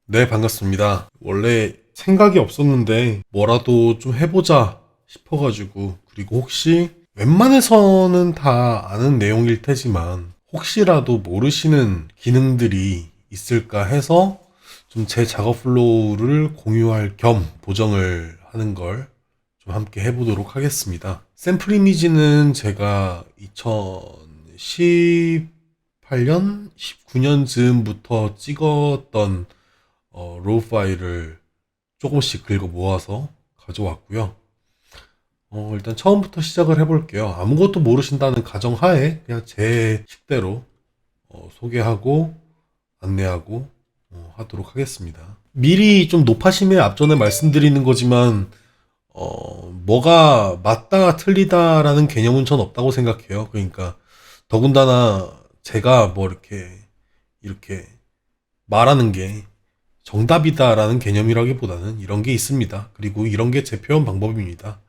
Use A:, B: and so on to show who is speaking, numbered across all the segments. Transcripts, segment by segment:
A: 네, 반갑습니다. 원래 생각이 없었는데 뭐라도 좀 해보자 싶어가지고, 그리고 혹시 웬만해서는 다 아는 내용일 테지만 혹시라도 모르시는 기능들이 있을까 해서 좀 제 작업 플로우를 공유할 겸 보정을 하는 걸 좀 함께 해보도록 하겠습니다. 샘플 이미지는 제가 2018년, 19년 즈음부터 찍었던 로우 파일을 조금씩 긁어 모아서 가져왔고요. 일단 처음부터 시작을 해볼게요. 아무것도 모르신다는 가정하에 그냥 제 식대로 소개하고 안내하고 하도록 하겠습니다. 미리 좀 높아심에 앞전에 말씀드리는 거지만 뭐가 맞다 틀리다라는 개념은 전 없다고 생각해요. 그러니까 더군다나 제가 뭐 이렇게 말하는 게 정답이다라는 개념이라기보다는 이런 게 있습니다. 그리고 이런 게 제 표현 방법입니다.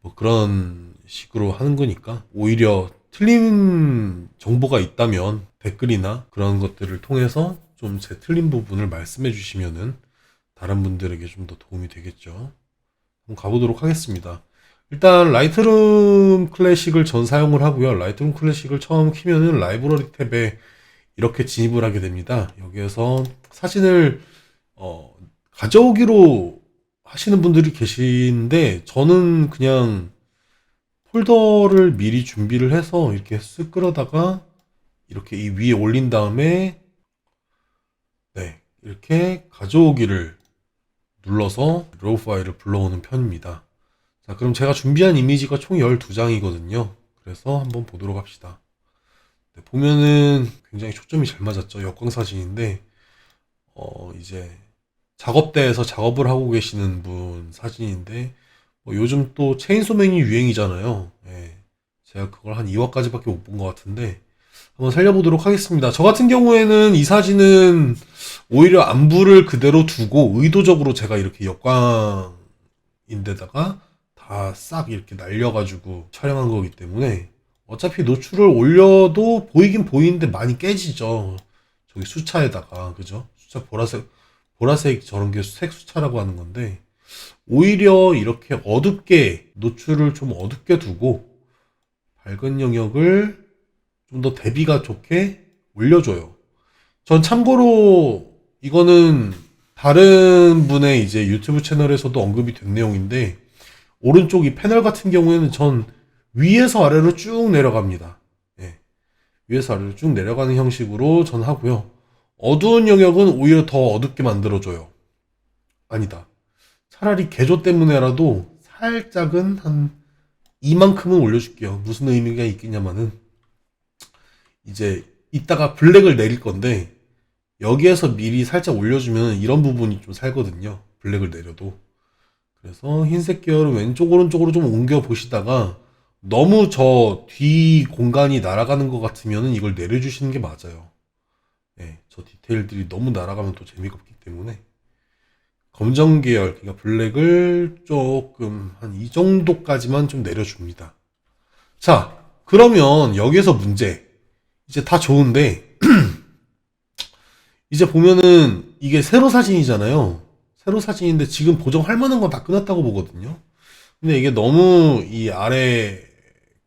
A: 뭐 그런 식으로 하는 거니까 오히려 틀린 정보가 있다면 댓글이나 그런 것들을 통해서 좀 제 틀린 부분을 말씀해 주시면은 다른 분들에게 좀 더 도움이 되겠죠. 한번 가보도록 하겠습니다. 일단 라이트룸 클래식을 전 사용을 하고요. 라이트룸 클래식을 처음 키면은 라이브러리 탭에 이렇게 진입을 하게 됩니다. 여기에서 사진을 가져오기로 하시는 분들이 계신데 저는 그냥 폴더를 미리 준비를 해서 이렇게 쓱 끌어다가 이렇게 이 위에 올린 다음에 네, 이렇게 가져오기를 눌러서 로우 파일을 불러오는 편입니다. 자, 그럼 제가 준비한 이미지가 총 12장이거든요. 그래서 한번 보도록 합시다. 네, 보면은 굉장히 초점이 잘 맞았죠. 역광 사진인데 이제 작업대에서 작업을 하고 계시는 분 사진인데 요즘 또 체인소맨이 유행이잖아요. 예, 제가 그걸 한 2화까지밖에 못 본 것 같은데 한번 살려보도록 하겠습니다. 저 같은 경우에는 이 사진은 오히려 안부를 그대로 두고 의도적으로 제가 이렇게 역광인데다가 다 싹 이렇게 날려가지고 촬영한 거기 때문에 어차피 노출을 올려도 보이긴 보이는데 많이 깨지죠. 저기 수차에다가 그죠? 수차 보라색 저런 게 색수차라고 하는 건데 오히려 이렇게 어둡게 노출을 좀 어둡게 두고 밝은 영역을 좀 더 대비가 좋게 올려줘요. 전 참고로 이거는 다른 분의 이제 유튜브 채널에서도 언급이 된 내용인데 오른쪽 이 패널 같은 경우에는 전 위에서 아래로 쭉 내려갑니다. 예, 위에서 아래로 쭉 내려가는 형식으로 전 하고요. 어두운 영역은 오히려 더 어둡게 만들어줘요. 아니다. 차라리 개조 때문에라도 살짝은 한 이만큼은 올려줄게요. 무슨 의미가 있겠냐마는 이제 이따가 블랙을 내릴 건데 여기에서 미리 살짝 올려주면 이런 부분이 좀 살거든요. 블랙을 내려도. 그래서 흰색 계열은 왼쪽 오른쪽으로 좀 옮겨 보시다가 너무 저 뒤 공간이 날아가는 것 같으면 이걸 내려주시는 게 맞아요. 예, 저 디테일들이 너무 날아가면 또 재미가 없기 때문에 검정 계열, 그러니까 블랙을 조금 한 이 정도까지만 좀 내려줍니다. 자, 그러면 여기에서 문제. 이제 다 좋은데, 이제 보면은 이게 세로 사진이잖아요. 세로 사진인데 지금 보정할 만한 건 다 끝났다고 보거든요. 근데 이게 너무 이 아래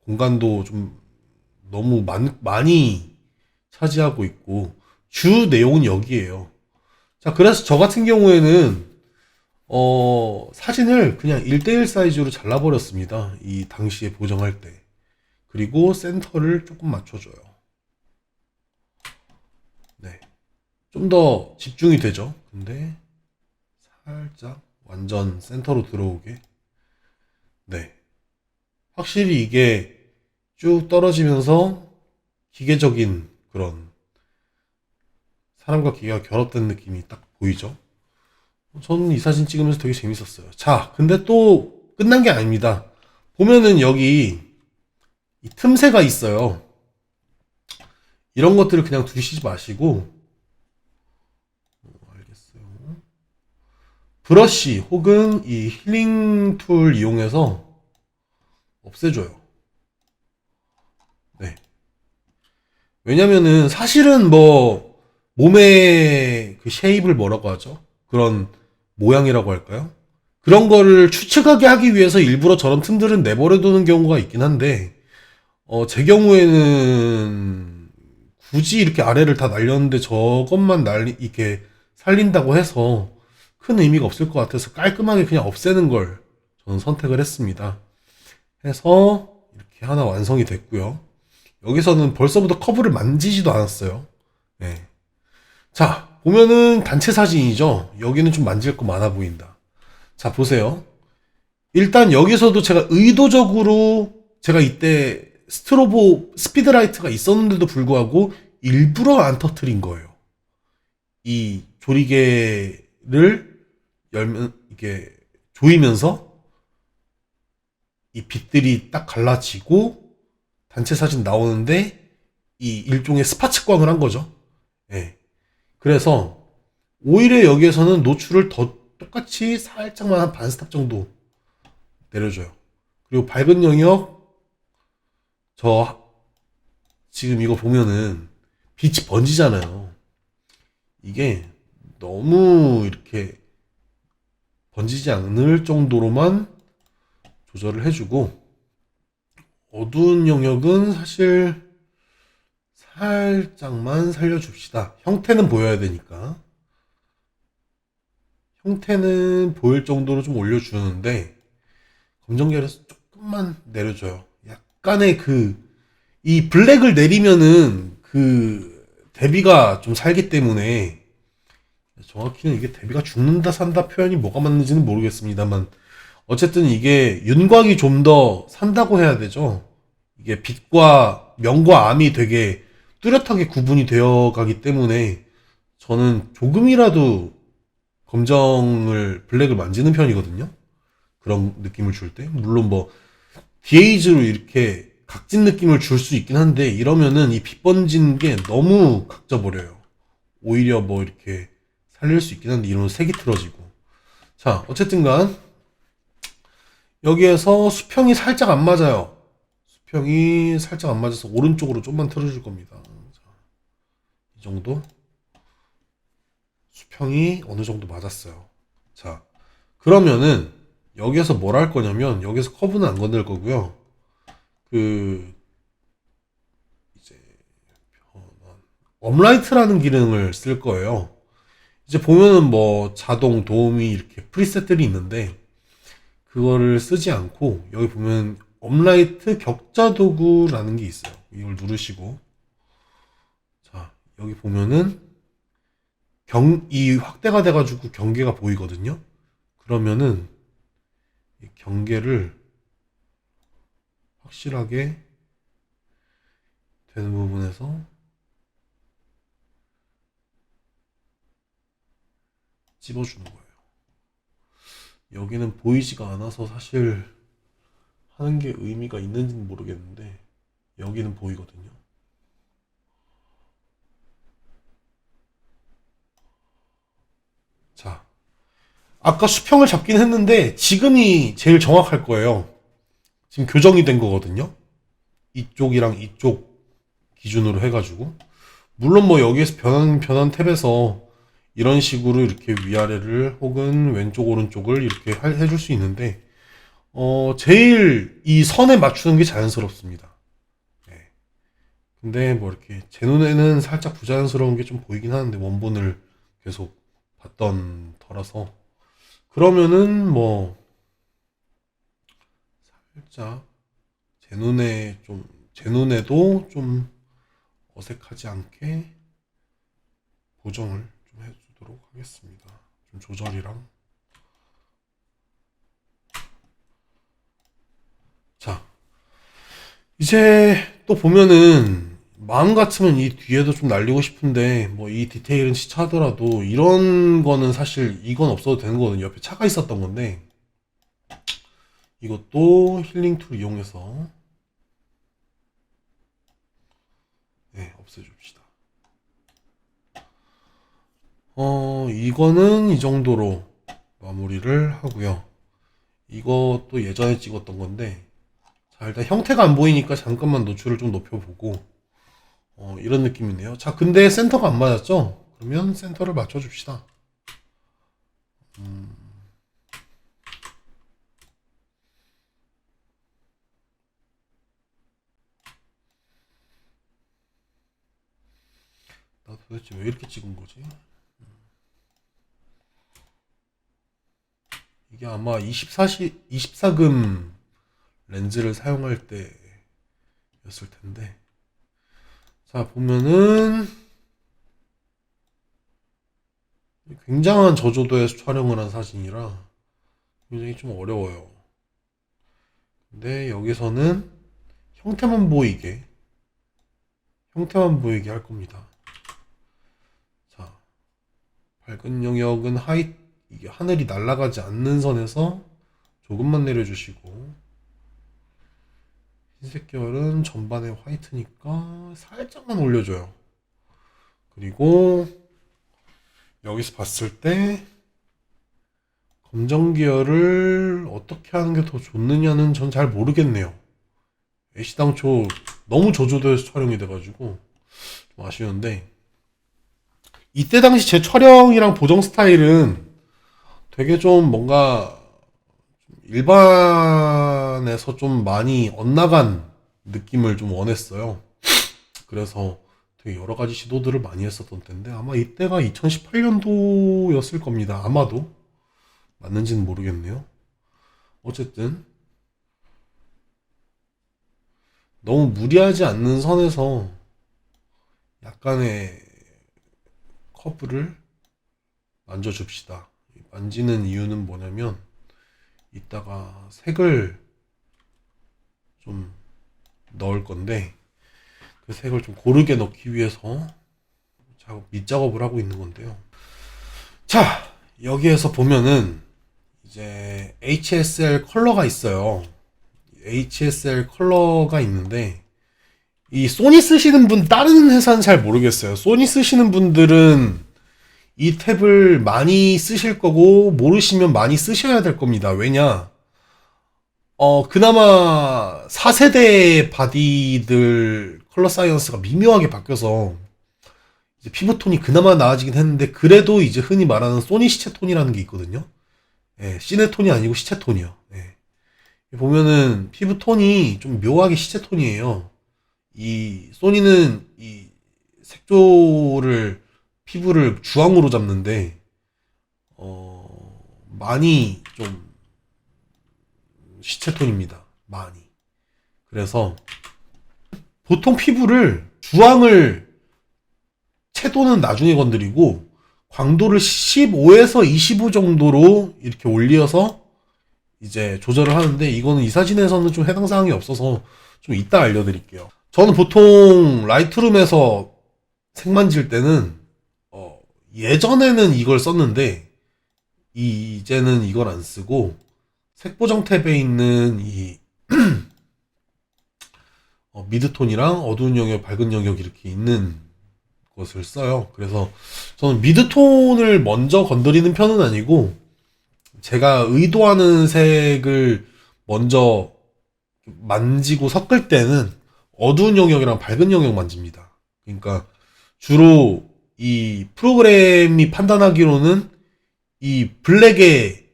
A: 공간도 좀 너무 많이 차지하고 있고, 주 내용은 여기에요. 자, 그래서 저 같은 경우에는 사진을 그냥 1대1 사이즈로 잘라버렸습니다. 이 당시에 보정할 때. 그리고 센터를 조금 맞춰줘요. 네. 좀 더 집중이 되죠. 근데 살짝 완전 센터로 들어오게. 네. 확실히 이게 쭉 떨어지면서 기계적인 그런 사람과 기계가 결합된 느낌이 딱 보이죠. 저는 이 사진 찍으면서 되게 재밌었어요. 자, 근데 또 끝난 게 아닙니다. 보면은 여기 이 틈새가 있어요. 이런 것들을 그냥 두시지 마시고, 알겠어요. 브러쉬 혹은 이 힐링 툴 이용해서 없애줘요. 네. 왜냐면은 사실은 뭐 몸의 그 쉐입을 뭐라고 하죠? 그런 모양이라고 할까요? 그런 거를 추측하게 하기 위해서 일부러 저런 틈들은 내버려 두는 경우가 있긴 한데, 제 경우에는 굳이 이렇게 아래를 다 날렸는데 저것만 이렇게 살린다고 해서 큰 의미가 없을 것 같아서 깔끔하게 그냥 없애는 걸 저는 선택을 했습니다. 해서 이렇게 하나 완성이 됐고요. 여기서는 벌써부터 커브를 만지지도 않았어요. 네. 자, 보면은 단체 사진이죠. 여기는 좀 만질 거 많아 보인다. 자, 보세요. 일단 여기서도 제가 의도적으로 제가 이때 스트로보 스피드라이트가 있었는데도 불구하고 일부러 안 터트린 거예요. 이 조리개를 열면 이게 조이면서 이 빛들이 딱 갈라지고 단체 사진 나오는데 이 일종의 스파츠광을 한 거죠. 예. 그래서 오히려 여기에서는 노출을 더 똑같이 살짝만 한 반 스탑 정도 내려줘요. 그리고 밝은 영역 저 지금 이거 보면은 빛이 번지잖아요. 이게 너무 이렇게 번지지 않을 정도로만 조절을 해주고 어두운 영역은 사실 살짝만 살려줍시다. 형태는 보여야 되니까. 형태는 보일 정도로 좀 올려주는데 검정계열에서 조금만 내려줘요. 약간의 이 블랙을 내리면은 대비가 좀 살기 때문에 정확히는 이게 대비가 죽는다 산다 표현이 뭐가 맞는지는 모르겠습니다만 어쨌든 이게 윤곽이 좀 더 산다고 해야 되죠. 이게 빛과 명과 암이 되게 뚜렷하게 구분이 되어 가기 때문에 저는 조금이라도 블랙을 만지는 편이거든요. 그런 느낌을 줄 때. 물론 뭐, 디에이즈로 이렇게 각진 느낌을 줄 수 있긴 한데, 이러면은 이 빛 번진 게 너무 각져버려요. 오히려 뭐 이렇게 살릴 수 있긴 한데, 이러면 색이 틀어지고. 자, 어쨌든 간, 여기에서 수평이 살짝 안 맞아요. 수평이 살짝 안 맞아서 오른쪽으로 좀만 틀어줄 겁니다. 자, 이 정도. 수평이 어느 정도 맞았어요. 자, 그러면은 여기에서 뭘 할 거냐면 여기서 커브는 안 건들 거고요. 이제 업라이트라는 기능을 쓸 거예요. 이제 보면은 뭐 자동 도우미 이렇게 프리셋들이 있는데 그거를 쓰지 않고 여기 보면 업라이트 격자 도구라는 게 있어요. 이걸 누르시고 자, 여기 보면은 이 확대가 돼가지고 경계가 보이거든요. 그러면은 이 경계를 확실하게 되는 부분에서 찝어주는 거예요. 여기는 보이지가 않아서 사실 하는 게 의미가 있는지는 모르겠는데 여기는 보이거든요. 자, 아까 수평을 잡긴 했는데 지금이 제일 정확할 거예요. 지금 교정이 된 거거든요. 이쪽이랑 이쪽 기준으로 해가지고 물론 뭐 여기에서 변한 탭에서 이런 식으로 이렇게 위아래를 혹은 왼쪽 오른쪽을 이렇게 해줄 수 있는데 제일 이 선에 맞추는 게 자연스럽습니다. 네. 근데 뭐 이렇게 제 눈에는 살짝 부자연스러운 게 좀 보이긴 하는데 원본을 계속 봤던 터라서 그러면은 뭐 살짝 제 눈에도 좀 어색하지 않게 보정을 좀 해주도록 하겠습니다. 좀 조절이랑. 자, 이제 또 보면은 마음 같으면 이 뒤에도 좀 날리고 싶은데 뭐 이 디테일은 시차하더라도 이런 거는 사실 이건 없어도 되는 거거든요. 옆에 차가 있었던 건데 이것도 힐링 툴 이용해서 네, 없애줍시다. 이거는 이 정도로 마무리를 하고요. 이것도 예전에 찍었던 건데 자, 일단 형태가 안 보이니까 잠깐만 노출을 좀 높여보고 이런 느낌이네요. 자, 근데 센터가 안 맞았죠? 그러면 센터를 맞춰줍시다. 나 도대체 왜 이렇게 찍은 거지? 이게 아마 24금 렌즈를 사용할 때였을 텐데. 자, 보면은 굉장한 저조도에서 촬영을 한 사진이라 굉장히 좀 어려워요. 근데 여기서는 형태만 보이게 할 겁니다. 자, 밝은 영역은 이게 하늘이 날아가지 않는 선에서 조금만 내려주시고, 흰색 계열은 전반에 화이트니까 살짝만 올려줘요. 그리고 여기서 봤을 때 검정 계열을 어떻게 하는 게 더 좋느냐는 전 잘 모르겠네요. 애시당초 너무 저조도에서 촬영이 돼가지고 좀 아쉬운데, 이때 당시 제 촬영이랑 보정 스타일은 되게 좀 뭔가 일반에서 좀 많이 엇나간 느낌을 좀 원했어요. 그래서 되게 여러 가지 시도들을 많이 했었던 때인데, 아마 이때가 2018년도였을 겁니다. 아마도. 맞는지는 모르겠네요. 어쨌든 너무 무리하지 않는 선에서 약간의 커브를 만져줍시다. 만지는 이유는 뭐냐면, 이따가 색을 좀 넣을 건데, 그 색을 좀 고르게 넣기 위해서 밑작업을 하고 있는 건데요. 자, 여기에서 보면은 이제 HSL 컬러가 있어요. HSL 컬러가 있는데, 이 소니 쓰시는 분, 다른 회사는 잘 모르겠어요. 소니 쓰시는 분들은 이 탭을 많이 쓰실 거고, 모르시면 많이 쓰셔야 될 겁니다. 왜냐? 그나마 4세대 바디들 컬러 사이언스가 미묘하게 바뀌어서 이제 피부톤이 그나마 나아지긴 했는데, 그래도 이제 흔히 말하는 소니 시체톤이라는 게 있거든요. 예, 시네톤이 아니고 시체톤이요. 예. 보면은 피부톤이 좀 묘하게 시체톤이에요. 이 소니는 이 색조를, 피부를 주황으로 잡는데 많이 좀 시체톤입니다. 많이. 그래서 보통 피부를 주황을 채도는 나중에 건드리고, 광도를 15에서 25 정도로 이렇게 올려서 이제 조절을 하는데, 이거는 이 사진에서는 좀 해당 사항이 없어서 좀 이따 알려드릴게요. 저는 보통 라이트룸에서 색 만질 때는 예전에는 이걸 썼는데, 이제는 이걸 안 쓰고 색보정 탭에 있는 이 미드톤이랑 어두운 영역, 밝은 영역 이렇게 있는 것을 써요. 그래서 저는 미드톤을 먼저 건드리는 편은 아니고, 제가 의도하는 색을 먼저 만지고 섞을 때는 어두운 영역이랑 밝은 영역 만집니다. 그러니까 주로 이 프로그램이 판단하기로는 이 블랙에,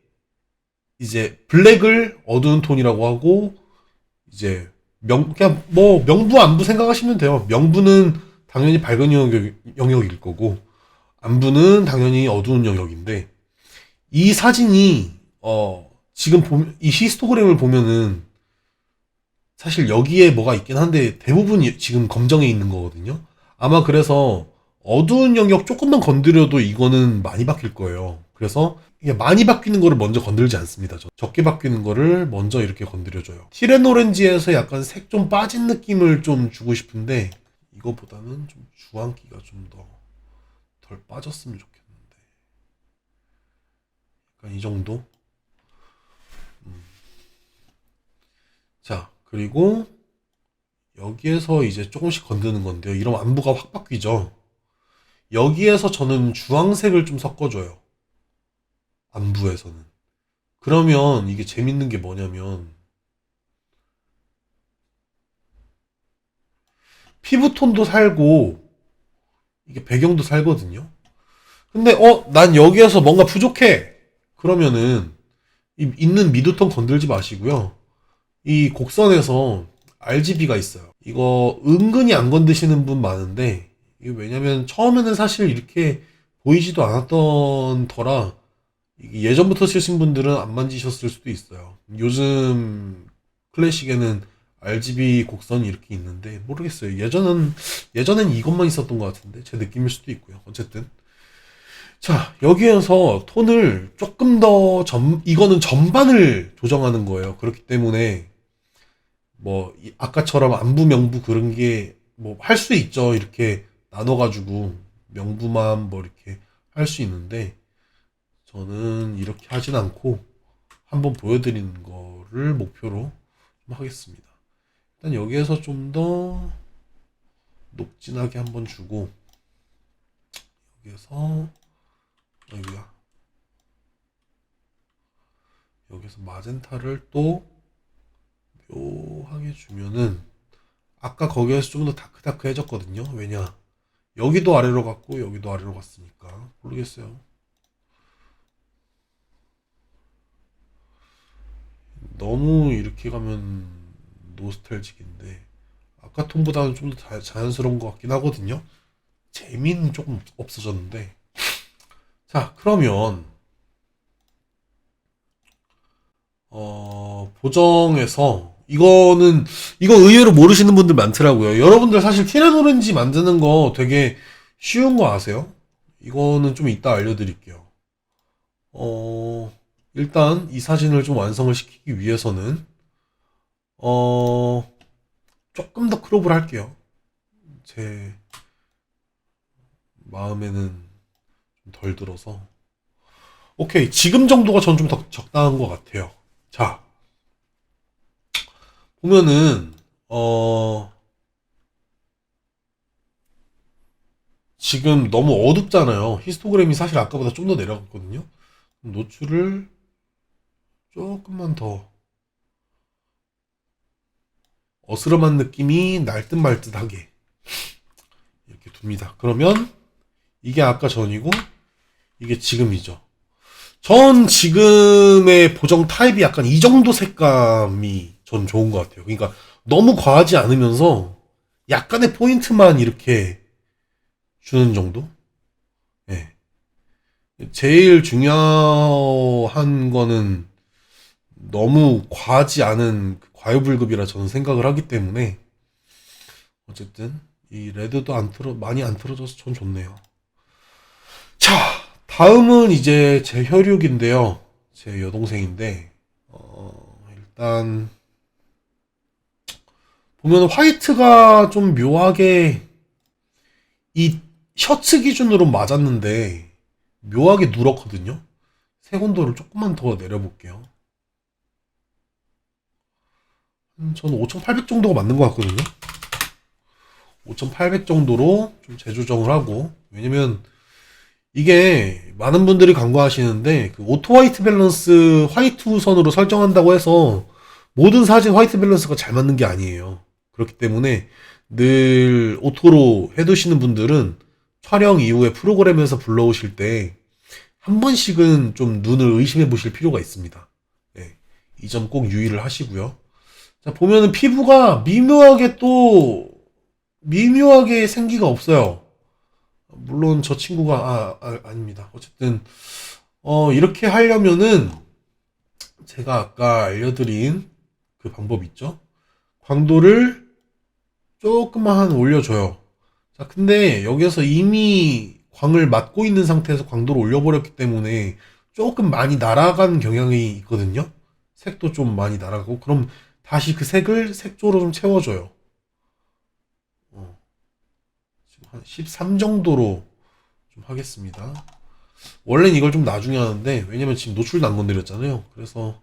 A: 이제 블랙을 어두운 톤이라고 하고, 이제 그냥 뭐 명부 안부 생각하시면 돼요. 명부는 당연히 밝은 영역일 거고, 안부는 당연히 어두운 영역인데, 이 사진이 지금 이 히스토그램을 보면은 사실 여기에 뭐가 있긴 한데 대부분 지금 검정에 있는 거거든요. 아마 그래서 어두운 영역 조금만 건드려도 이거는 많이 바뀔 거예요. 그래서 이게 많이 바뀌는 거를 먼저 건들지 않습니다. 적게 바뀌는 거를 먼저 이렇게 건드려줘요. 티렌 오렌지에서 약간 색 좀 빠진 느낌을 좀 주고 싶은데, 이거보다는 좀 주황기가 좀 더 덜 빠졌으면 좋겠는데, 약간 이 정도. 자, 그리고 여기에서 이제 조금씩 건드는 건데요. 이러면 안부가 확 바뀌죠. 여기에서 저는 주황색을 좀 섞어줘요. 안부에서는. 그러면 이게 재밌는 게 뭐냐면, 피부톤도 살고 이게 배경도 살거든요. 근데 난 여기에서 뭔가 부족해. 그러면은 있는 미드톤 건들지 마시고요. 이 곡선에서 RGB가 있어요. 이거 은근히 안 건드시는 분 많은데, 이게 왜냐면 처음에는 사실 이렇게 보이지도 않았던 터라 이게 예전부터 쓰신 분들은 안 만지셨을 수도 있어요. 요즘 클래식에는 RGB 곡선이 이렇게 있는데 모르겠어요. 예전엔 이것만 있었던 것 같은데 제 느낌일 수도 있고요. 어쨌든 자, 여기에서 톤을 조금 더 이거는 전반을 조정하는 거예요. 그렇기 때문에 뭐 아까처럼 안부 명부 그런 게 뭐 할 수 있죠. 이렇게 나눠가지고 명부만 뭐 이렇게 할 수 있는데 저는 이렇게 하진 않고 한번 보여드리는 거를 목표로 좀 하겠습니다. 일단 여기에서 좀 더 녹진하게 한번 주고 여기에서 여기야 여기서 마젠타를 또 묘하게 주면은 아까 거기에서 좀 더 다크다크해졌거든요. 왜냐 여기도 아래로 갔고 여기도 아래로 갔으니까 모르겠어요. 너무 이렇게 가면 노스탈직인데 아까 톤보다는 좀 더 자연스러운 것 같긴 하거든요. 재미는 조금 없어졌는데 자 그러면 보정에서 이거 의외로 모르시는 분들 많더라고요. 여러분들 사실 티란 오렌지 만드는 거 되게 쉬운 거 아세요? 이거는 좀 이따 알려드릴게요. 일단 이 사진을 좀 완성을 시키기 위해서는 어, 조금 더 크롭을 할게요. 제 마음에는 좀 덜 들어서. 오케이. 지금 정도가 전 좀 더 적당한 것 같아요. 자, 보면은, 지금 너무 어둡잖아요. 히스토그램이 사실 아까보다 좀 더 내려갔거든요. 노출을 조금만 더 어스름한 느낌이 날 듯 말 듯하게 이렇게 둡니다. 그러면 이게 아까 전이고 이게 지금이죠. 전 지금의 보정 타입이 약간 이 정도 색감이 전 좋은 것 같아요. 그러니까 너무 과하지 않으면서 약간의 포인트만 이렇게 주는 정도? 예. 제일 중요한 거는 너무 과하지 않은 그 과유불급이라 저는 생각을 하기 때문에 어쨌든 이 레드도 많이 안 틀어져서 전 좋네요. 자, 다음은 이제 제 혈육인데요. 제 여동생인데 일단 보면 화이트가 좀 묘하게 이 셔츠 기준으로 맞았는데 묘하게 누렇거든요. 색온도를 조금만 더 내려볼게요. 저는 5800 정도가 맞는 것 같거든요. 5800 정도로 좀 재조정을 하고 왜냐면 이게 많은 분들이 간과하시는데 그 오토 화이트 밸런스 화이트 우선으로 설정한다고 해서 모든 사진 화이트 밸런스가 잘 맞는 게 아니에요. 그렇기 때문에 늘 오토로 해두시는 분들은 촬영 이후에 프로그램에서 불러오실 때 한 번씩은 좀 눈을 의심해 보실 필요가 있습니다. 네, 이 점 꼭 유의를 하시고요. 자, 보면은 피부가 미묘하게 생기가 없어요. 물론 저 친구가 아닙니다. 어쨌든 이렇게 하려면은 제가 아까 알려드린 그 방법 있죠? 광도를 조금만 올려줘요. 자, 근데 여기서 이미 광을 맞고 있는 상태에서 광도를 올려버렸기 때문에 조금 많이 날아간 경향이 있거든요. 색도 좀 많이 날아가고 그럼 다시 그 색을 색조로 좀 채워줘요. 어, 지금 한 13 정도로 좀 하겠습니다. 원래는 이걸 좀 나중에 하는데 왜냐면 지금 노출도 안 건드렸잖아요. 그래서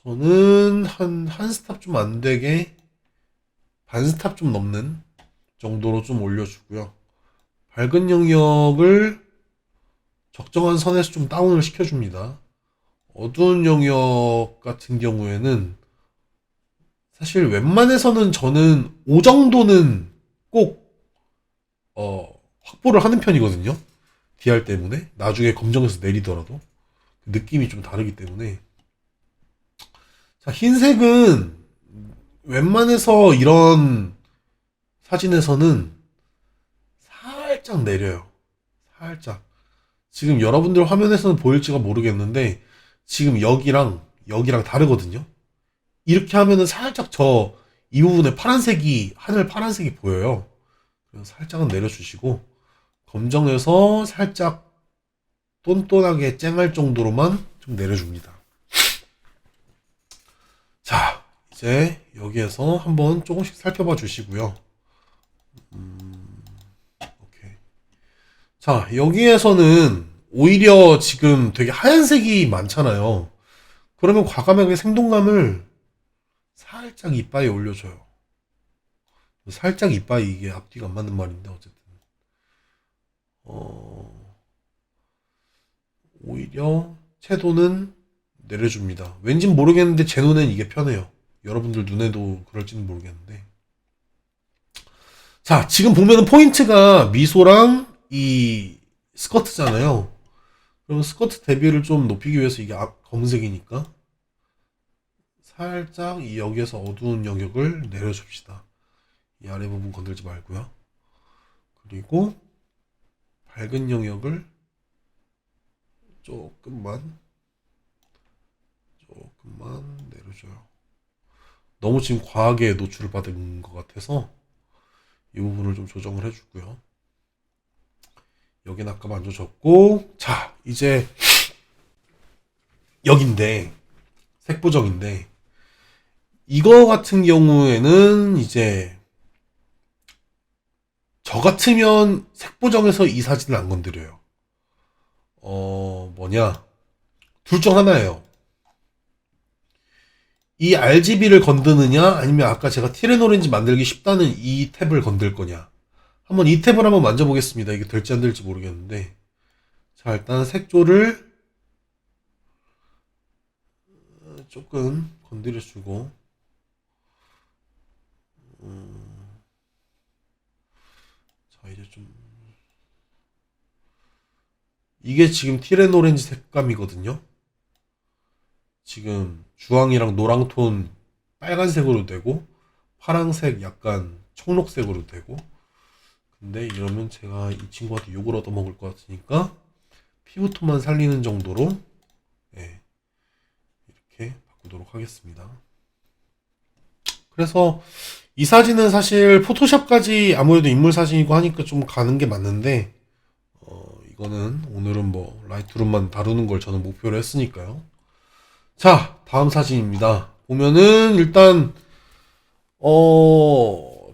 A: 저는 한 스탑 좀 안 되게 반 스탑 좀 넘는 정도로 좀 올려주고요. 밝은 영역을 적정한 선에서 좀 다운을 시켜줍니다. 어두운 영역 같은 경우에는 사실 웬만해서는 저는 5 정도는 꼭 확보를 하는 편이거든요. DR 때문에 나중에 검정에서 내리더라도 느낌이 좀 다르기 때문에. 자, 흰색은 웬만해서 이런 사진에서는 살짝 내려요. 살짝. 지금 여러분들 화면에서는 보일지가 모르겠는데 지금 여기랑 다르거든요. 이렇게 하면은 살짝 이 부분에 하늘 파란색이 보여요. 그래서 살짝은 내려주시고 검정에서 살짝 똔똔하게 쨍할 정도로만 좀 내려줍니다. 자, 이제 여기에서 한번 조금씩 살펴봐 주시고요. 오케이. 자, 여기에서는 오히려 지금 되게 하얀색이 많잖아요. 그러면 과감하게 생동감을 살짝 이빠이에 올려줘요. 살짝 이빠이, 이게 앞뒤가 안 맞는 말인데 어쨌든 오히려 채도는 내려줍니다. 왠진 모르겠는데 제 눈엔 이게 편해요. 여러분들 눈에도 그럴지는 모르겠는데. 자, 지금 보면은 포인트가 미소랑 이 스커트잖아요. 그럼 스커트 대비를 좀 높이기 위해서 이게 검은색이니까 살짝 이 여기에서 어두운 영역을 내려줍시다. 이 아래 부분 건들지 말고요. 그리고 밝은 영역을 조금만 내려줘요. 너무 지금 과하게 노출을 받은 것 같아서 이 부분을 좀 조정을 해주고요. 여긴 아까 만져줬고, 자, 이제 여긴데 색보정인데 이거 같은 경우에는 이제 저 같으면 색보정에서 이 사진을 안 건드려요. 둘 중 하나예요. 이 RGB를 건드느냐, 아니면 아까 제가 티레노렌지 만들기 쉽다는 이 탭을 건들 거냐. 한번 이 탭을 한번 만져보겠습니다. 이게 될지 안 될지 모르겠는데. 자, 일단 색조를 조금 건드려주고, 자, 이제 좀, 이게 지금 티레노렌지 색감이거든요. 지금 주황이랑 노랑톤 빨간색으로 되고 파랑색 약간 청록색으로 되고. 근데 이러면 제가 이 친구한테 욕을 얻어먹을 것 같으니까 피부톤만 살리는 정도로 이렇게 바꾸도록 하겠습니다. 그래서 이 사진은 사실 포토샵까지 아무래도 인물 사진이고 하니까 좀 가는 게 맞는데 이거는 오늘은 뭐 라이트룸만 다루는 걸 저는 목표로 했으니까요. 자, 다음 사진입니다. 보면은 일단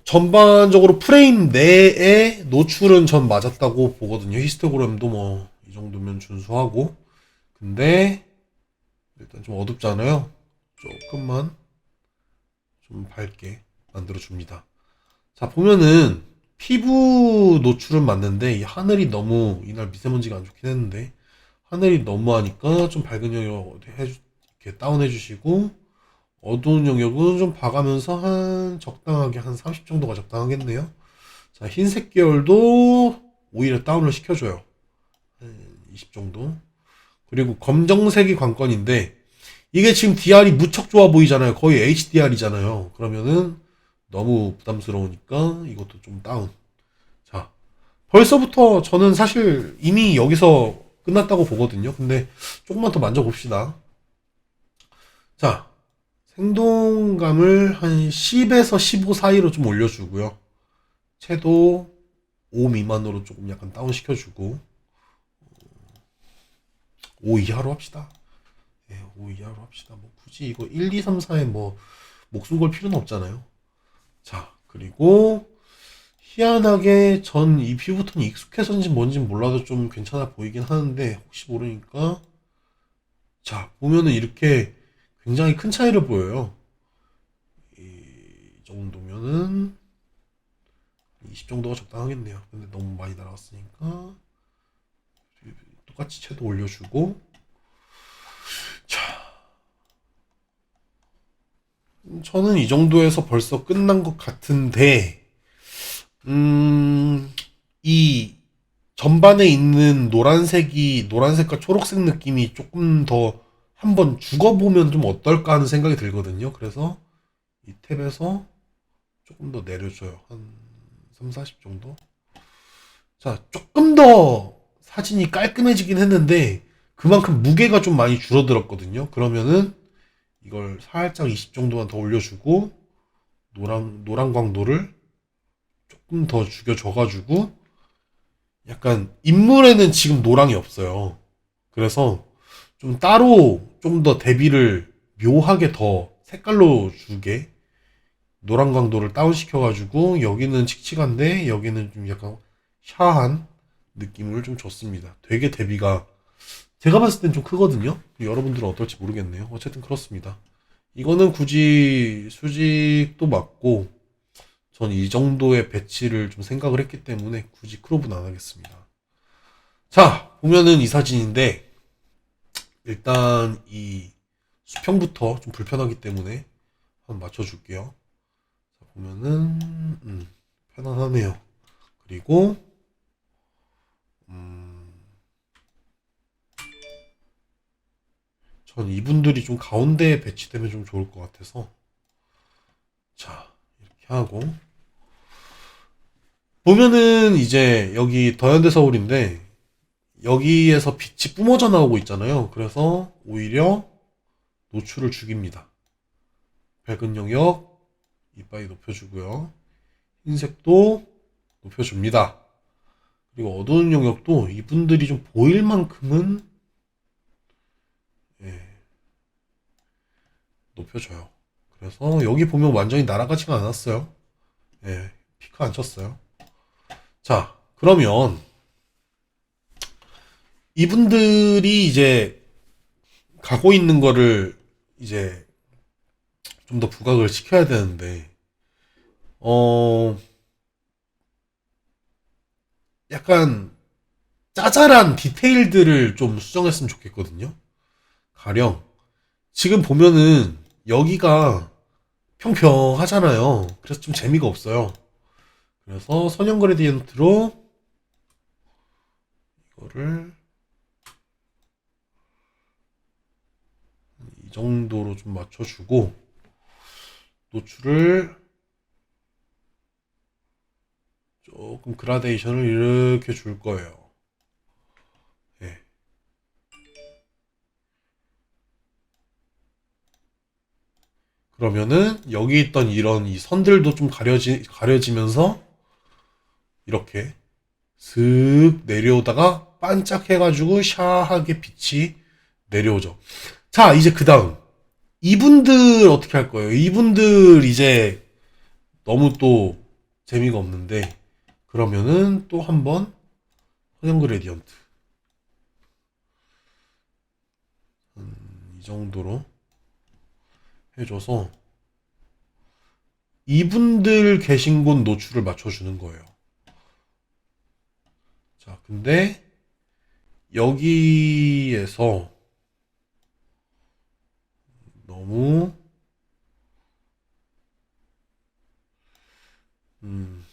A: 전반적으로 프레임 내에 노출은 전 맞았다고 보거든요. 히스토그램도 뭐 이 정도면 준수하고. 근데 일단 좀 어둡잖아요. 조금만 좀 밝게 만들어 줍니다. 자, 보면은 피부 노출은 맞는데 이 하늘이 너무 이날 미세먼지가 안 좋긴 했는데 하늘이 너무 하니까 좀 밝은 영역 이렇게 다운해 주시고 어두운 영역은 좀 봐가면서 적당하게 한 30 정도가 적당하겠네요. 자, 흰색 계열도 오히려 다운을 시켜줘요. 한 20 정도. 그리고 검정색이 관건인데 이게 지금 DR이 무척 좋아 보이잖아요. 거의 HDR이잖아요. 그러면은 너무 부담스러우니까 이것도 좀 다운. 자, 벌써부터 저는 사실 이미 여기서 끝났다고 보거든요. 근데 조금만 더 만져봅시다. 자, 생동감을 한 10에서 15 사이로 좀 올려주고요. 채도 5 미만으로 조금 약간 다운 시켜주고 5 이하로 합시다. 5 이하로 합시다. 뭐 굳이 이거 1, 2, 3, 4에 뭐 목숨 걸 필요는 없잖아요. 자, 그리고 희한하게 전 이 피부톤이 익숙해서인지 뭔지 몰라도 좀 괜찮아 보이긴 하는데 혹시 모르니까 자, 보면은 이렇게 굉장히 큰 차이를 보여요. 이 정도면은 20 정도가 적당하겠네요. 근데 너무 많이 날아갔으니까 똑같이 채도 올려주고. 자, 저는 이 정도에서 벌써 끝난 것 같은데 이 전반에 있는 노란색과 초록색 느낌이 조금 더 한번 죽어보면 좀 어떨까 하는 생각이 들거든요. 그래서 이 탭에서 조금 더 내려줘요. 한 3, 40 정도. 자, 조금 더 사진이 깔끔해지긴 했는데 그만큼 무게가 좀 많이 줄어들었거든요. 그러면은 이걸 살짝 20 정도만 더 올려주고 노란 광도를 조금 더 죽여줘가지고 약간 인물에는 지금 노랑이 없어요. 그래서 좀 따로 좀 더 대비를 묘하게 더 색깔로 주게 노란 광도를 다운시켜가지고 여기는 칙칙한데 여기는 좀 약간 샤한 느낌을 좀 줬습니다. 되게 대비가 제가 봤을 땐 좀 크거든요. 여러분들은 어떨지 모르겠네요. 어쨌든 그렇습니다. 이거는 굳이 수직도 맞고 전 이 정도의 배치를 좀 생각을 했기 때문에 굳이 크롭은 안 하겠습니다. 자, 보면은 이 사진인데 일단 이 수평부터 좀 불편하기 때문에 한번 맞춰줄게요. 자, 보면은 편안하네요. 그리고 전 이분들이 좀 가운데에 배치되면 좀 좋을 것 같아서 자 이렇게 하고 보면은 이제 여기 더현대 서울인데 여기에서 빛이 뿜어져 나오고 있잖아요. 그래서 오히려 노출을 죽입니다. 밝은 영역 이빠이 높여주고요. 흰색도 높여줍니다. 그리고 어두운 영역도 이분들이 좀 보일 만큼은 예, 높여줘요. 그래서 여기 보면 완전히 날아가지가 않았어요. 예, 피크 안 쳤어요. 자, 그러면 이분들이 이제 가고 있는 거를 이제 좀 더 부각을 시켜야 되는데, 어, 약간 짜잘한 디테일들을 좀 수정했으면 좋겠거든요. 가령, 지금 보면은 여기가 평평하잖아요. 그래서 좀 재미가 없어요. 그래서 선형 그레디언트로 이거를 이 정도로 좀 맞춰주고, 노출을 조금 그라데이션을 이렇게 줄 거예요. 예. 그러면은 여기 있던 이런 이 선들도 좀 가려지면서 이렇게 슥 내려오다가 반짝해가지고 샤하게 빛이 내려오죠. 자, 이제 그 다음. 이분들 어떻게 할 거예요? 이분들 이제 너무 또 재미가 없는데 그러면은 또 한번 선형 그레디언트 이 정도로 해줘서 이분들 계신 곳 노출을 맞춰주는 거예요. 자, 근데 여기에서 너무 음,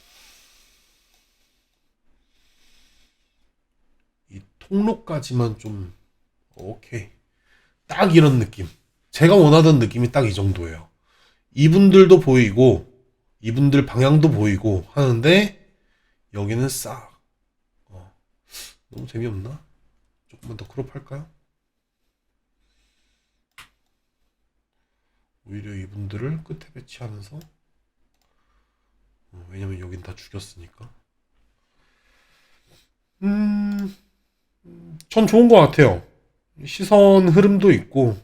A: 이 통로까지만 좀 오케이. 딱 이런 느낌. 제가 원하던 느낌이 딱 이 정도예요. 이분들도 보이고 이분들 방향도 보이고 하는데 여기는 싹 너무 재미없나? 조금만 더 크롭할까요? 오히려 이분들을 끝에 배치하면서 왜냐면 여긴 다 죽였으니까 음, 전 좋은 것 같아요. 시선 흐름도 있고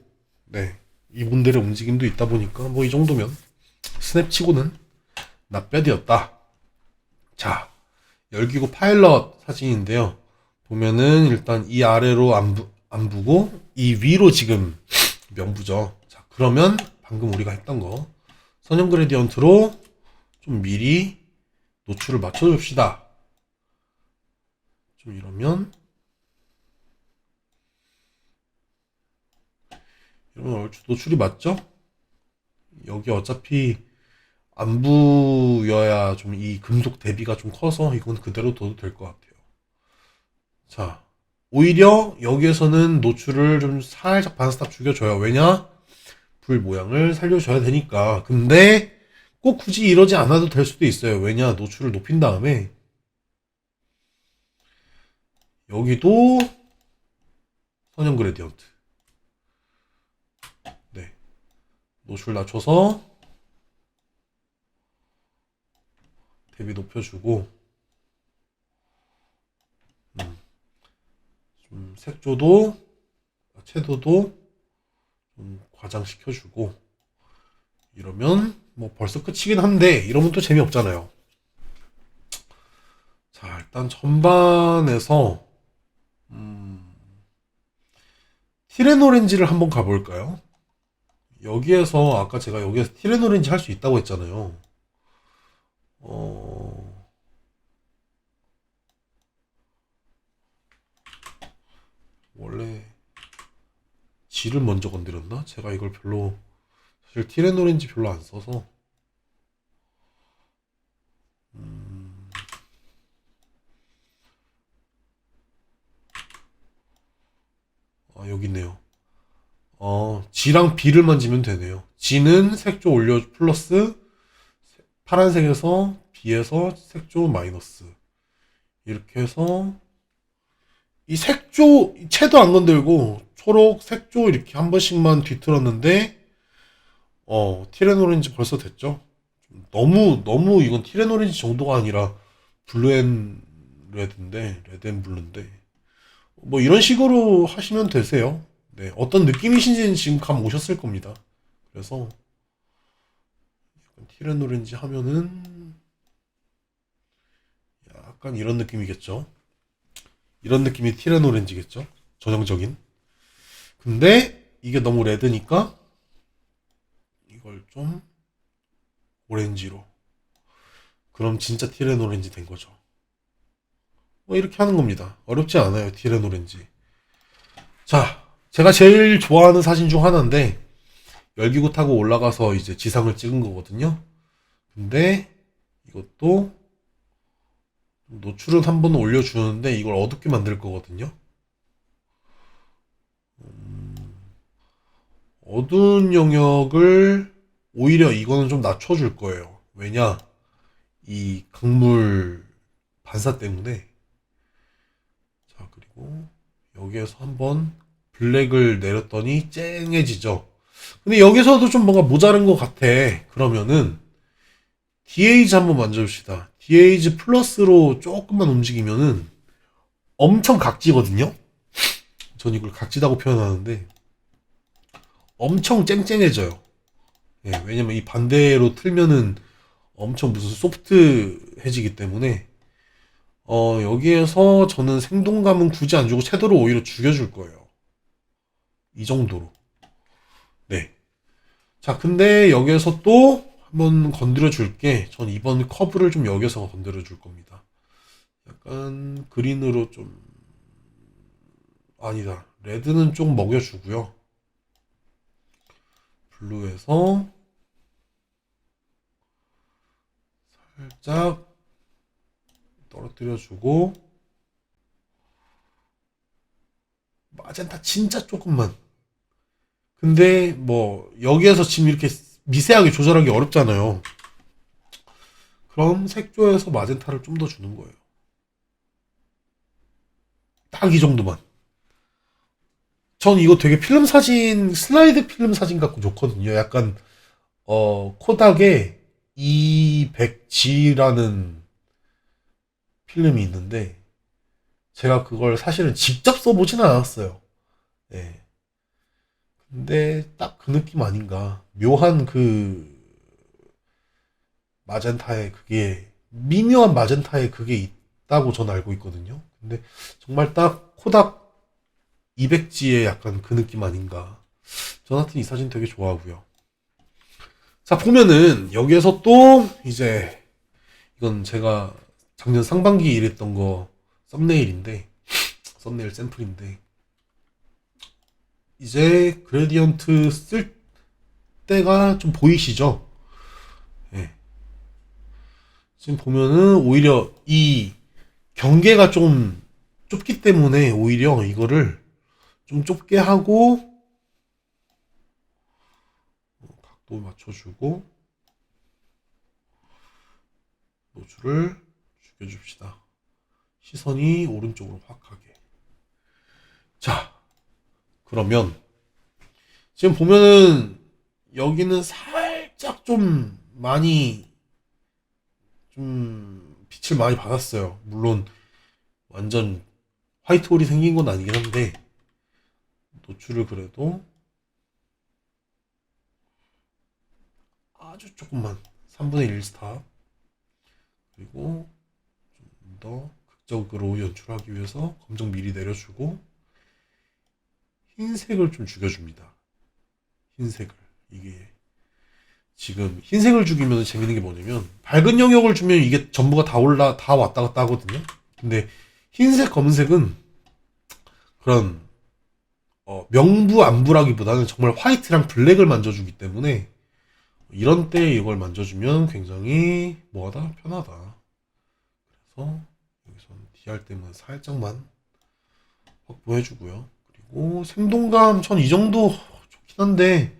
A: 네 이분들의 움직임도 있다 보니까 뭐 이 정도면 스냅치고는 나빼드였다. 자 열기구 파일럿 사진인데요. 보면은 일단 이 아래로 안 부고 이 위로 지금 명부죠. 자 그러면 방금 우리가 했던 거 선형 그레디언트로 좀 미리 노출을 맞춰줍시다. 좀 이러면 얼추 노출이 맞죠? 여기 어차피 안 부여야 좀 이 금속 대비가 좀 커서 이건 그대로 둬도 될 것 같아요. 자, 오히려 여기에서는 노출을 좀 살짝 반스탑 죽여줘요. 왜냐? 불 모양을 살려줘야 되니까. 근데 꼭 굳이 이러지 않아도 될 수도 있어요. 왜냐? 노출을 높인 다음에 여기도 선형 그레디언트. 네. 노출 낮춰서 대비 높여주고 좀 색조도 채도도 좀 과장시켜주고 이러면 뭐 벌써 끝이긴 한데 이러면 또 재미없잖아요. 자, 일단 전반에서 티레노렌지를 한번 가볼까요? 여기에서 아까 제가 여기에서 티레노렌지 할 수 있다고 했잖아요. 원래 G를 먼저 건드렸나? 제가 이걸 별로 사실 티레노렌지 별로 안 써서 여기 있네요. G랑 B를 만지면 되네요. G는 색조 올려 플러스 파란색에서 B에서 색조 마이너스 이렇게 해서 이 색조 채도 안 건들고 초록 색조 이렇게 한 번씩만 뒤틀었는데 티레노렌지 벌써 됐죠? 너무 이건 티레노렌지 정도가 아니라 블루앤 레드인데 레드앤 블루인데 뭐 이런 식으로 하시면 되세요. 네, 어떤 느낌이신지는 지금 감 오셨을 겁니다. 그래서 티렌 오렌지 하면은 약간 이런 느낌이겠죠. 이런 느낌이 티렌 오렌지겠죠. 전형적인. 근데 이게 너무 레드니까 이걸 좀 오렌지로. 그럼 진짜 티렌 오렌지 된 거죠. 뭐 이렇게 하는 겁니다. 어렵지 않아요. 티렌 오렌지. 자, 제가 제일 좋아하는 사진 중 하나인데 열기구 타고 올라가서 이제 지상을 찍은 거거든요. 근데 이것도 노출은 한 번 올려주는데 이걸 어둡게 만들 거거든요. 어두운 영역을 오히려 이거는 좀 낮춰줄 거예요. 왜냐? 이 강물 반사 때문에. 자, 그리고 여기에서 한번 블랙을 내렸더니 쨍해지죠. 근데 여기서도 좀 뭔가 모자른 것 같아. 그러면은 DH 한번 만져봅시다. DH 플러스로 조금만 움직이면은 엄청 각지거든요. 전 이걸 각지다고 표현하는데 엄청 쨍쨍해져요. 예, 왜냐면 이 반대로 틀면은 엄청 무슨 소프트해지기 때문에 여기에서 저는 생동감은 굳이 안 주고 채도를 오히려 죽여줄 거예요. 이 정도로. 네. 자, 근데 여기에서 또 한번 건드려 줄게. 전 이번 커브를 좀 여기서 건드려 줄 겁니다. 약간 그린으로 좀 아니다. 레드는 좀 먹여주고요. 블루에서 살짝 떨어뜨려주고 마젠타 진짜 조금만. 근데 뭐 여기에서 지금 이렇게 미세하게 조절하기 어렵잖아요. 그럼 색조에서 마젠타를 좀 더 주는 거예요. 딱 이 정도만. 전 이거 되게 필름 사진, 슬라이드 필름 사진 같고 좋거든요. 약간 코닥의 E100G라는 필름이 있는데 제가 그걸 사실은 직접 써보진 않았어요. 예. 근데 딱 그 느낌 아닌가. 묘한 그 마젠타에 그게 미묘한 마젠타에 그게 있다고 전 알고 있거든요. 근데 정말 딱 코닥 200G의 약간 그 느낌 아닌가. 저 같은 이 사진 되게 좋아하고요. 자, 보면은 여기에서 또 이제 이건 제가 작년 상반기에 일했던 거 썸네일인데 썸네일 샘플인데 이제 그레디언트 쓸 때가 좀 보이시죠? 예. 지금 보면은 오히려 이 경계가 좀 좁기 때문에 오히려 이거를 좀 좁게 하고 각도 맞춰주고 노출을 죽여줍시다. 시선이 오른쪽으로 확 가게. 자, 그러면 지금 보면은 여기는 살짝 좀 많이 좀 빛을 많이 받았어요. 물론 완전 화이트 홀이 생긴 건 아니긴 한데 노출을 그래도 아주 조금만 3분의 1 스탑, 그리고 좀 더 극적으로 연출하기 위해서 검정 미리 내려주고 흰색을 좀 죽여줍니다. 흰색을. 이게 지금 흰색을 죽이면 재밌는 게 뭐냐면 밝은 영역을 주면 이게 전부가 다 왔다 갔다 하거든요. 근데 흰색 검은색은 그런 명부안부라기보다는 정말 화이트랑 블랙을 만져주기 때문에 이런 때 이걸 만져주면 굉장히 뭐하다? 편하다. 그래서 여기서는 DR 때문에 살짝만 확보해주고요. 그리고 생동감 전 이 정도 좋긴 한데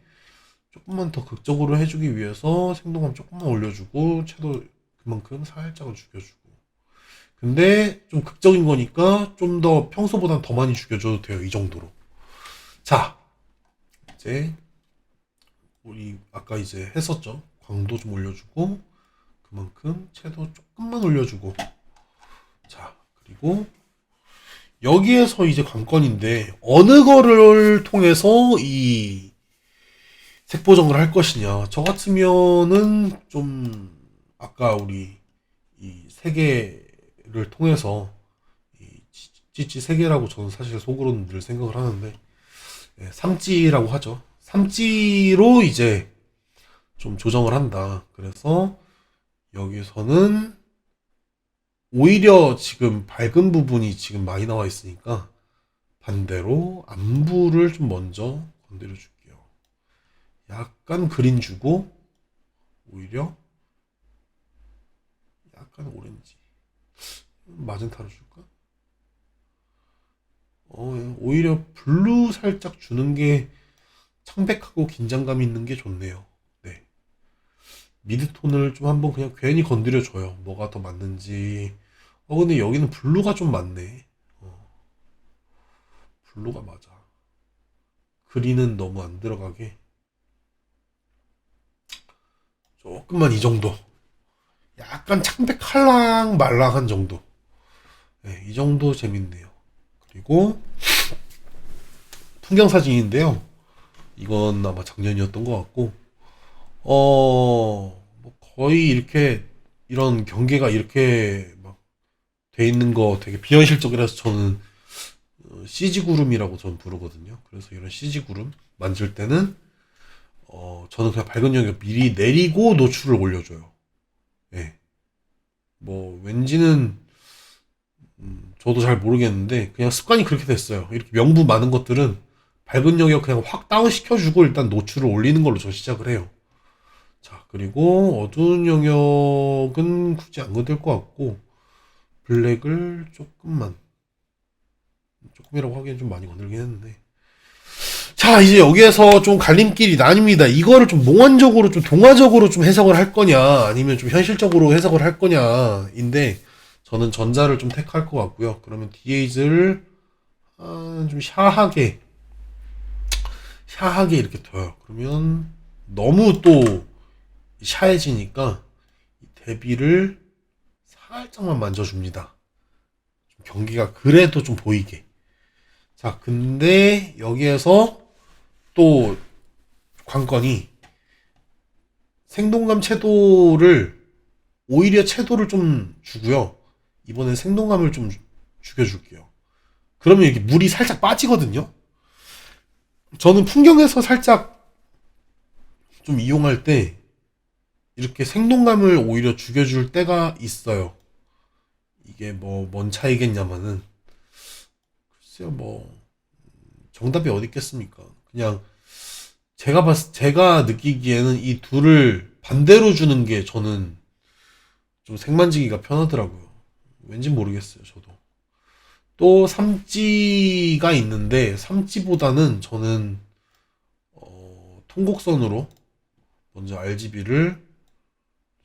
A: 조금만 더 극적으로 해주기 위해서 생동감 조금만 올려주고 채도 그만큼 살짝은 죽여주고. 근데 좀 극적인 거니까 좀 더 평소보단 더 많이 죽여줘도 돼요. 이 정도로. 자, 이제 우리 아까 이제 했었죠. 광도 좀 올려주고 그만큼 채도 조금만 올려주고. 자, 그리고 여기에서 이제 관건인데 어느 거를 통해서 이 색보 정을 할 것이냐. 저 같으면은 좀 아까 우리 이 세 개를 통해서 이 찌찌 세 개라고 저는 사실 속으로는 늘 생각을 하는데 삼찌라고 하죠. 삼찌로 이제 좀 조정을 한다. 그래서 여기서는 오히려 지금 밝은 부분이 지금 많이 나와 있으니까 반대로 안부를 좀 먼저 건드려 줄게요. 약간 그린 주고 오히려 약간 오렌지 마젠타로 줄까? 오히려 블루 살짝 주는 게 창백하고 긴장감 있는 게 좋네요. 네. 미드톤을 좀 한번 그냥 괜히 건드려 줘요. 뭐가 더 맞는지. 근데 여기는 블루가 좀 많네. 블루가 맞아. 그린은 너무 안 들어가게. 조금만 이 정도. 약간 창백할랑 말랑한 정도. 네, 이 정도 재밌네요. 그리고 풍경 사진인데요. 이건 아마 작년이었던 것 같고, 뭐 거의 이렇게 이런 경계가 이렇게 막 돼 있는 거 되게 비현실적이라서 저는 CG 구름이라고 저는 부르거든요. 그래서 이런 CG 구름 만질 때는 저는 그냥 밝은 영역 미리 내리고 노출을 올려줘요. 예. 뭐 왠지는 저도 잘 모르겠는데 그냥 습관이 그렇게 됐어요. 이렇게 명부 많은 것들은 밝은 영역 그냥 확 다운 시켜주고 일단 노출을 올리는 걸로 저 시작을 해요. 자, 그리고 어두운 영역은 굳이 안 건들 것 같고 블랙을 조금이라고 하기엔 좀 많이 건들긴 했는데, 자, 이제 여기에서 좀 갈림길이 나뉩니다. 이거를 좀 몽환적으로 좀 동화적으로 좀 해석을 할 거냐 아니면 좀 현실적으로 해석을 할 거냐인데 저는 전자를 좀 택할 것 같고요. 그러면 DH를 좀 샤하게 이렇게 둬요. 그러면 너무 또 샤해지니까 대비를 살짝만 만져줍니다. 좀 경기가 그래도 좀 보이게. 자, 근데 여기에서 또 관건이 생동감 채도를 오히려 채도를 좀 주고요. 이번엔 생동감을 좀 죽여줄게요. 그러면 이렇게 물이 살짝 빠지거든요. 저는 풍경에서 살짝 좀 이용할 때 이렇게 생동감을 오히려 죽여줄 때가 있어요. 이게 뭐 뭔 차이겠냐마는 글쎄요, 뭐 정답이 어디 있겠습니까? 그냥 제가 느끼기에는 이 둘을 반대로 주는 게 저는 좀 색만지기가 편하더라고요. 왠지 모르겠어요, 저도. 또 3G가 있는데 3G보다는 저는 통곡선으로 먼저 RGB를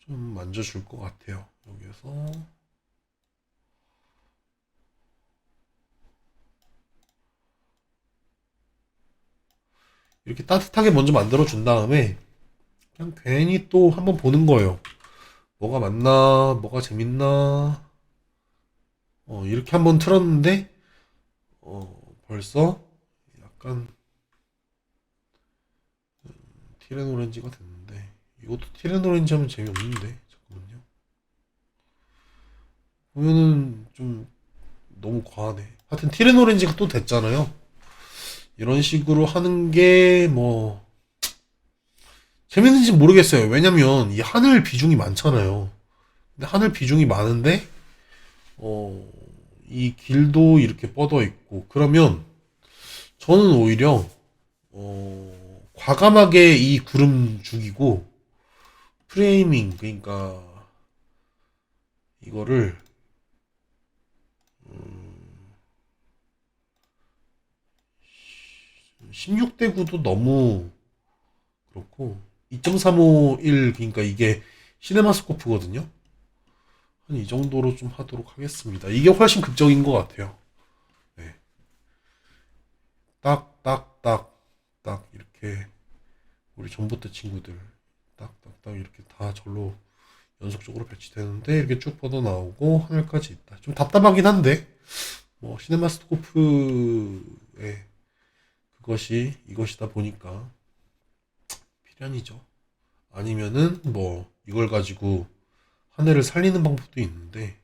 A: 좀 만져줄 것 같아요. 여기에서 이렇게 따뜻하게 먼저 만들어 준 다음에 그냥 괜히 또 한번 보는 거예요. 뭐가 맞나, 뭐가 재밌나. 이렇게 한번 틀었는데 벌써 약간 티렌 오렌지가 됐는데 이것도 티렌 오렌지 하면 재미없는데 잠깐만요. 보면은 좀 너무 과하네. 하여튼 티렌 오렌지가 또 됐잖아요. 이런 식으로 하는 게 뭐 재밌는지 모르겠어요. 왜냐면 이 하늘 비중이 많잖아요. 근데 하늘 비중이 많은데 어, 이 길도 이렇게 뻗어 있고 그러면 저는 오히려 과감하게 이 구름 죽이고 프레이밍 그러니까 이거를 16대 9도 너무 그렇고 2.351 그러니까 이게 시네마스코프거든요. 한 이 정도로 좀 하도록 하겠습니다. 이게 훨씬 극적인 것 같아요. 네. 딱, 딱, 딱, 딱 이렇게 우리 전봇대 친구들 딱, 딱, 딱 이렇게 다 절로 연속적으로 배치되는데 이렇게 쭉 뻗어 나오고 하늘까지 있다. 좀 답답하긴 한데 뭐 시네마스코프의 그것이 이것이다 보니까 필연이죠. 아니면은 뭐 이걸 가지고 하늘을 살리는 방법도 있는데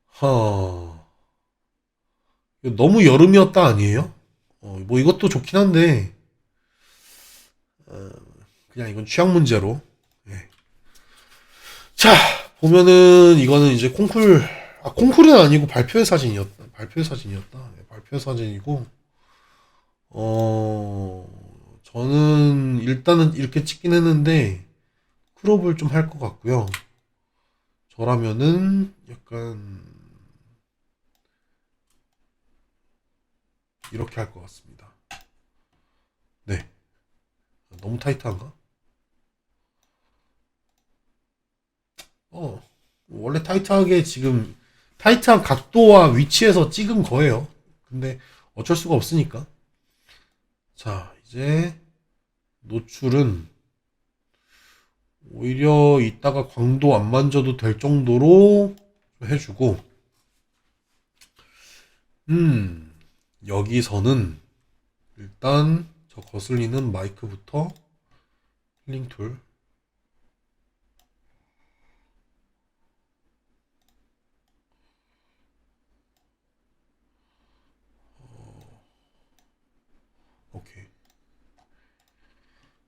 A: 하 이거 너무 여름이었다 아니에요? 뭐 이것도 좋긴 한데 어, 그냥 이건 취향 문제로 예. 자 보면은 이거는 이제 콩쿨은 아니고 발표회 사진이었다 발표회 사진이고 저는 일단은 이렇게 찍긴 했는데 크롭을 좀 할 것 같고요. 저라면은 약간 이렇게 할 것 같습니다. 네. 너무 타이트한가? 원래 타이트하게 지금 타이트한 각도와 위치에서 찍은 거예요. 근데 어쩔 수가 없으니까. 자, 이제 노출은 오히려 이따가 광도 안 만져도 될 정도로 해주고, 여기서는 일단 저 거슬리는 마이크부터 힐링 툴. 오케이.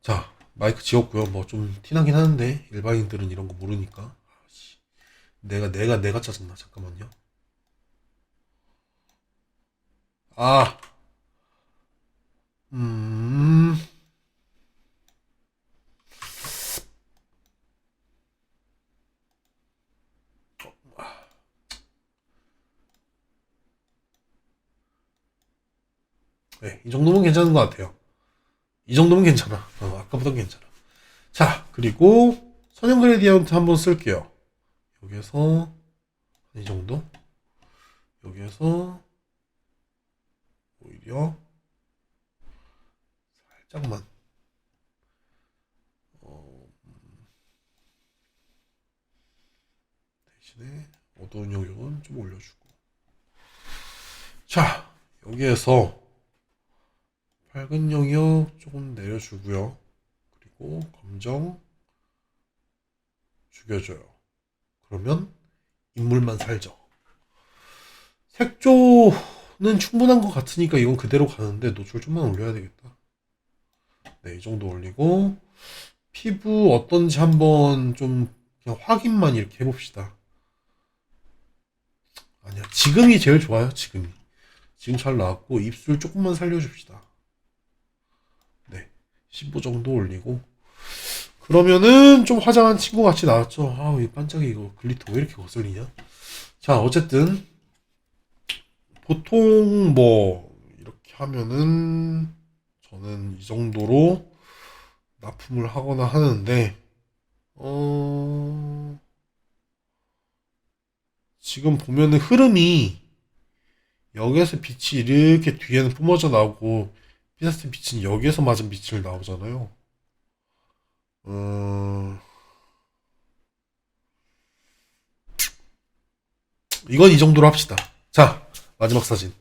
A: 자, 마이크 지웠고요. 뭐 좀 티나긴 하는데 일반인들은 이런 거 모르니까. 내가 짜증나. 잠깐만요. 아, 음, 네, 이 정도면 괜찮은 것 같아요. 이 정도면 괜찮아. 아까보단 괜찮아. 자, 그리고 선형 그레디언트 한번 쓸게요. 여기에서 이 정도. 여기에서 오히려 살짝만 어, 대신에 어두운 영역은 좀 올려주고. 자, 여기에서 밝은 영역 조금 내려주고요. 그리고 검정 죽여줘요. 그러면 인물만 살죠. 색조는 충분한 것 같으니까 이건 그대로 가는데 노출 좀만 올려야 되겠다. 네, 이 정도 올리고 피부 어떤지 한번 좀 그냥 확인만 이렇게 해봅시다. 아니야, 지금이 제일 좋아요. 지금이. 지금 잘 나왔고 입술 조금만 살려줍시다. 네, 15 정도 올리고 그러면은 좀 화장한 친구 같이 나왔죠. 아우 이 반짝이 이거 글리터 왜 이렇게 거슬리냐. 자 어쨌든 보통 뭐 이렇게 하면은 저는 이 정도로 납품을 하거나 하는데 어 지금 보면은 흐름이 여기에서 빛이 이렇게 뒤에는 뿜어져 나오고 피사스 빛은 여기에서 맞은 빛을 나오잖아요. 어 이건 이 정도로 합시다. 자, 마지막 사진.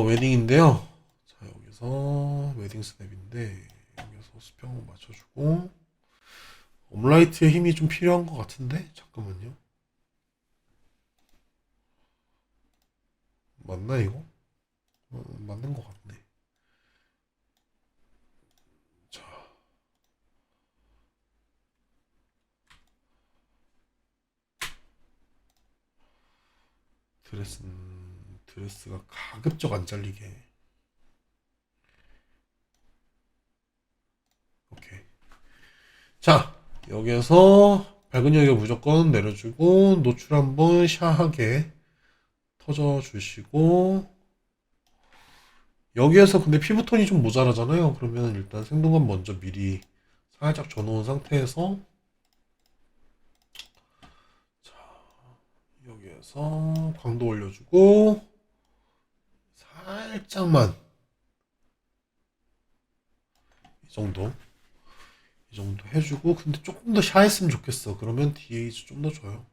A: 웨딩인데요. 자, 여기서 웨딩 스냅인데 여기서 수평을 맞춰주고 옴라이트의 힘이 좀 필요한 것 같은데 잠깐만요. 맞나 이거? 맞는 것 같네. 자, 드레스가 가급적 안 잘리게. 오케이. 자, 여기에서 밝은 여기 무조건 내려주고 노출 한번 샤하게 터져주시고 여기에서 근데 피부톤이 좀 모자라잖아요. 그러면 일단 생동감 먼저 미리 살짝 줘놓은 상태에서 자, 여기에서 광도 올려주고 살짝만 이 정도 이 정도 해주고 근데 조금 더 샤했으면 좋겠어. 그러면 DH 좀 더 줘요.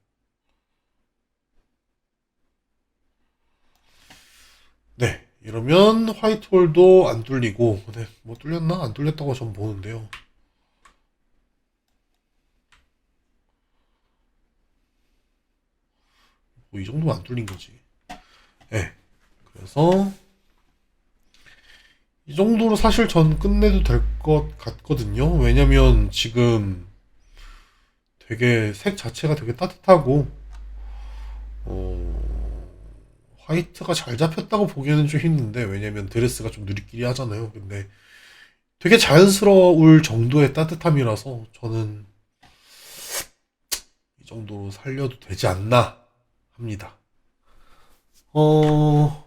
A: 네, 이러면 화이트 홀도 안 뚫리고 네, 뭐 뚫렸나? 안 뚫렸다고 전 보는데요. 뭐 이 정도면 안 뚫린 거지. 네, 그래서 이 정도로 사실 전 끝내도 될 것 같거든요. 왜냐면 지금 되게 색 자체가 되게 따뜻하고 어, 화이트가 잘 잡혔다고 보기에는 좀 힘든데 왜냐면 드레스가 좀 누리끼리 하잖아요. 근데 되게 자연스러울 정도의 따뜻함이라서 저는 이 정도로 살려도 되지 않나 합니다. 어,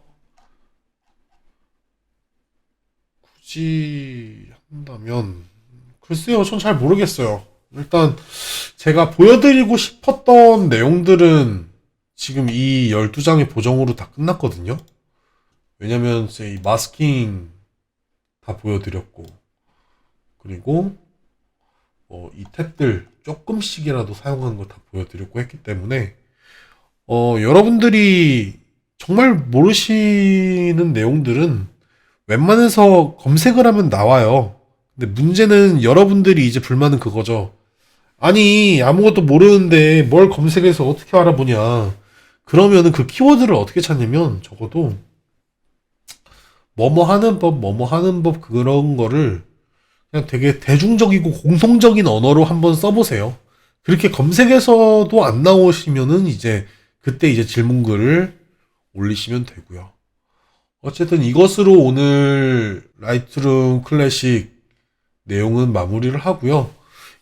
A: 굳이 한다면 글쎄요, 전 잘 모르겠어요. 일단 제가 보여드리고 싶었던 내용들은 지금 이 12장의 보정으로 다 끝났거든요. 왜냐면 이 마스킹 다 보여드렸고 그리고 이 탭들 조금씩이라도 사용하는 거 다 보여드렸고 했기 때문에 여러분들이 정말 모르시는 내용들은 웬만해서 검색을 하면 나와요. 근데 문제는 여러분들이 이제 불만은 그거죠. 아니, 아무것도 모르는데 뭘 검색해서 어떻게 알아보냐. 그러면은 그 키워드를 어떻게 찾냐면 적어도 뭐뭐 하는 법, 뭐뭐 하는 법 그런 거를 그냥 되게 대중적이고 공통적인 언어로 한번 써보세요. 그렇게 검색해서도 안 나오시면은 이제 그때 이제 질문글을 올리시면 되고요. 어쨌든 이것으로 오늘 라이트룸 클래식 내용은 마무리를 하고요.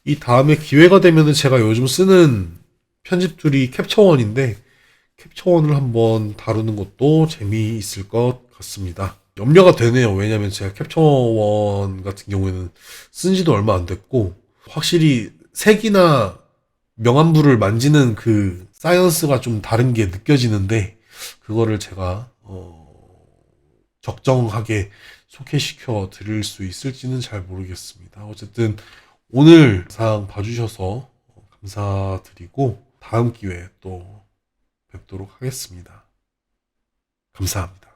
A: 이 다음에 기회가 되면은 제가 요즘 쓰는 편집툴이 캡처원인데 캡처원을 한번 다루는 것도 재미있을 것 같습니다. 염려가 되네요. 왜냐면 제가 캡처원 같은 경우에는 쓴 지도 얼마 안 됐고 확실히 색이나 명암부를 만지는 그 사이언스가 좀 다른 게 느껴지는데 그거를 제가 적정하게 소개시켜 드릴 수 있을지는 잘 모르겠습니다. 어쨌든 오늘 영상 봐주셔서 감사드리고 다음 기회에 또 뵙도록 하겠습니다. 감사합니다.